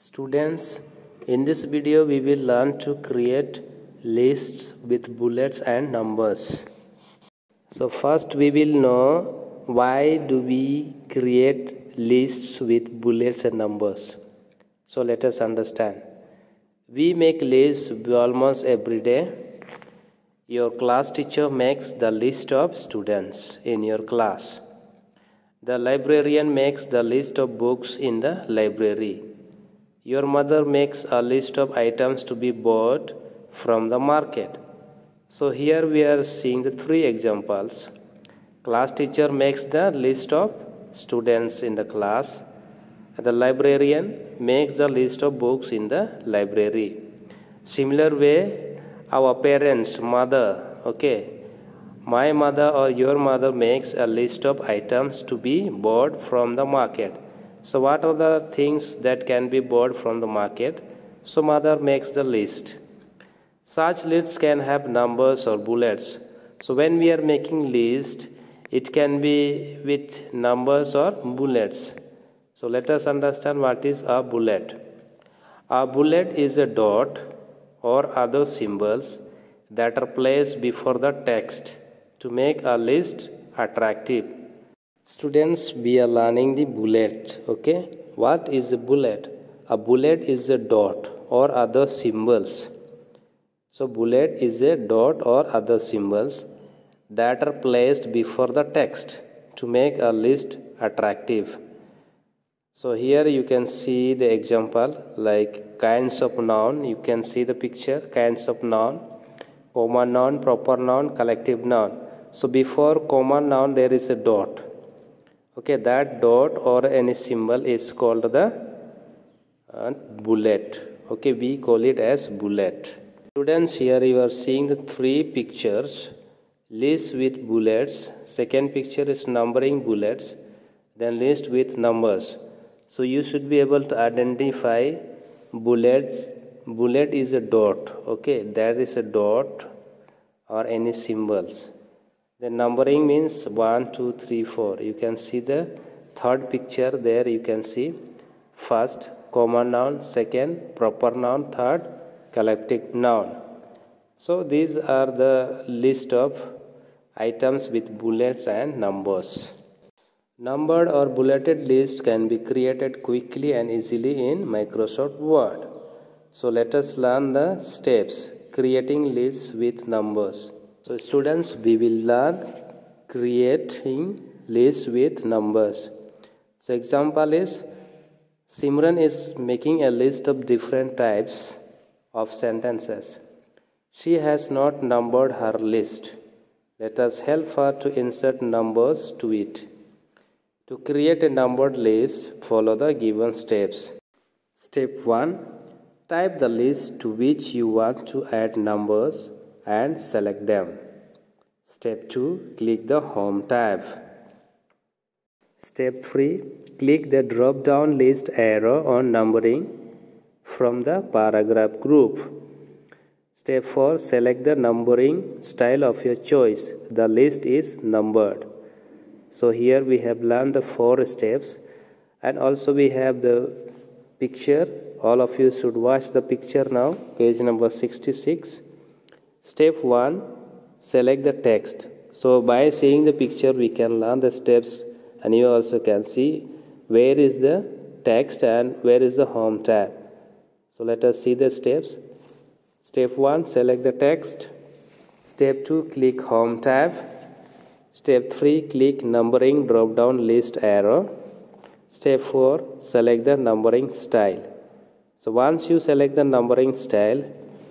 Students, in this video we will learn to create lists with bullets and numbers. So first we will know why do we create lists with bullets and numbers. So let us understand. We make lists almost every day. Your class teacher makes the list of students in your class. The librarian makes the list of books in the library. Your mother makes a list of items to be bought from the market. So here we are seeing the three examples. Class teacher makes the list of students in the class. The librarian makes the list of books in the library. Similar way, our parents, mother, my mother or your mother makes a list of items to be bought from the market. So what are the things that can be bought from the market? So mother makes the list. Such lists can have numbers or bullets. So when we are making list, it can be with numbers or bullets. So let us understand what is a bullet. A bullet is a dot or other symbols that are placed before the text to make a list attractive. Students, we are learning the bullet. What is a bullet? A bullet is a dot or other symbols. So bullet is a dot or other symbols that are placed before the text to make a list attractive. So here you can see the example like kinds of noun. You can see the picture, kinds of noun, common noun, proper noun, collective noun. So before common noun there is a dot. That dot or any symbol is called the bullet. We call it as bullet. Students, here you are seeing the three pictures. List with bullets. Second picture is numbering bullets. Then list with numbers. So you should be able to identify bullets. Bullet is a dot. That is a dot or any symbols. The numbering means 1, 2, 3, 4. You can see the third picture there. You can see first common noun, second proper noun, third collective noun. So these are the list of items with bullets and numbers. Numbered or bulleted list can be created quickly and easily in Microsoft Word. So let us learn the steps creating lists with numbers. So students, we will learn creating lists with numbers. So example is Simran is making a list of different types of sentences. She has not numbered her list. Let us help her to insert numbers to it. To create a numbered list, follow the given steps. Step 1. Type the list to which you want to add numbers and select them. Step 2. Click the Home tab. Step 3. Click the drop-down list arrow on numbering from the paragraph group. Step 4. Select the numbering style of your choice. The list is numbered. So here we have learned the 4 steps, and also we have the picture. All of you should watch the picture now, page number 66. Step 1. Select the text. So by seeing the picture we can learn the steps, and you also can see where is the text and where is the Home tab. So let us see the steps. Step 1. Select the text. Step 2. Click Home tab. Step 3. Click numbering drop down list arrow. Step 4. Select the numbering style. So once you select the numbering style,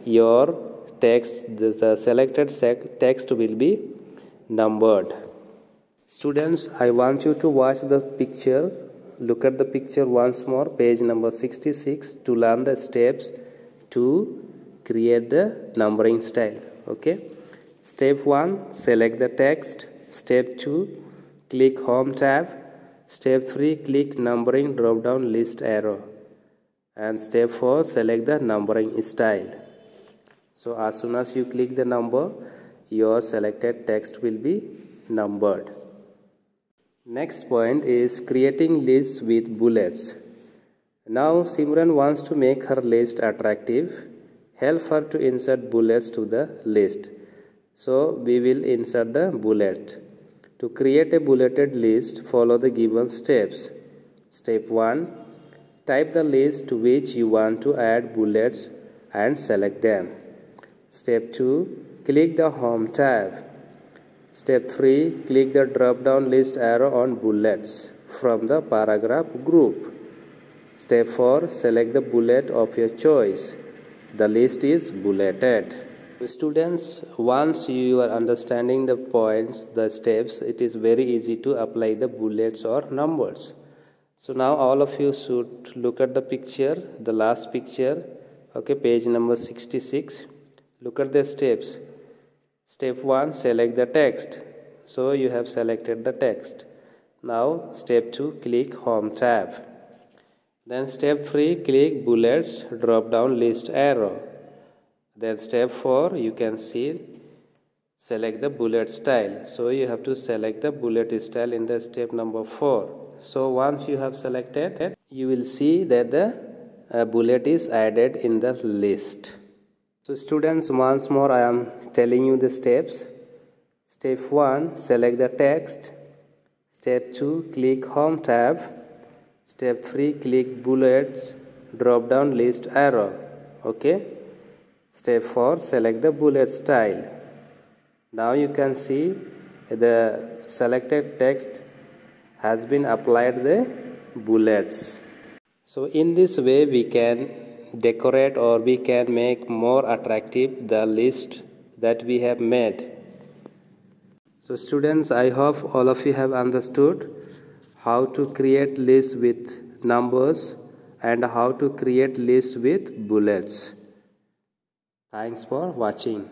your text, the selected text will be numbered. Students, I want you to watch the picture. Look at the picture once more, page number 66, to learn the steps to create the numbering style. Step 1. Select the text. Step 2. Click Home tab. Step 3. Click numbering drop down list arrow. And step 4. Select the numbering style. So as soon as you click the number, your selected text will be numbered. Next point is creating lists with bullets. Now Simran wants to make her list attractive. Help her to insert bullets to the list. So we will insert the bullet. To create a bulleted list, follow the given steps. Step 1. Type the list to which you want to add bullets and select them. Step 2. Click the Home tab. Step 3. Click the drop-down list arrow on bullets from the paragraph group. Step 4. Select the bullet of your choice. The list is bulleted. Students, once you are understanding the points, the steps, it is very easy to apply the bullets or numbers. So now all of you should look at the picture, the last picture, okay, page number 66. Look at the steps. Step 1, select the text. So you have selected the text. Now step 2, click Home tab. Then step 3, click bullets drop down list arrow. Then step 4, you can see select the bullet style. So you have to select the bullet style in the step number 4. So once you have selected, you will see that the bullet is added in the list. So students, once more I am telling you the steps. Step 1, select the text. Step 2, click Home tab. Step 3, click bullets drop down list arrow. Okay. Step 4, select the bullet style. Now you can see the selected text has been applied the bullets. So in this way we can decorate or we can make more attractive the list that we have made. So students, I hope all of you have understood how to create lists with numbers and how to create lists with bullets. Thanks for watching.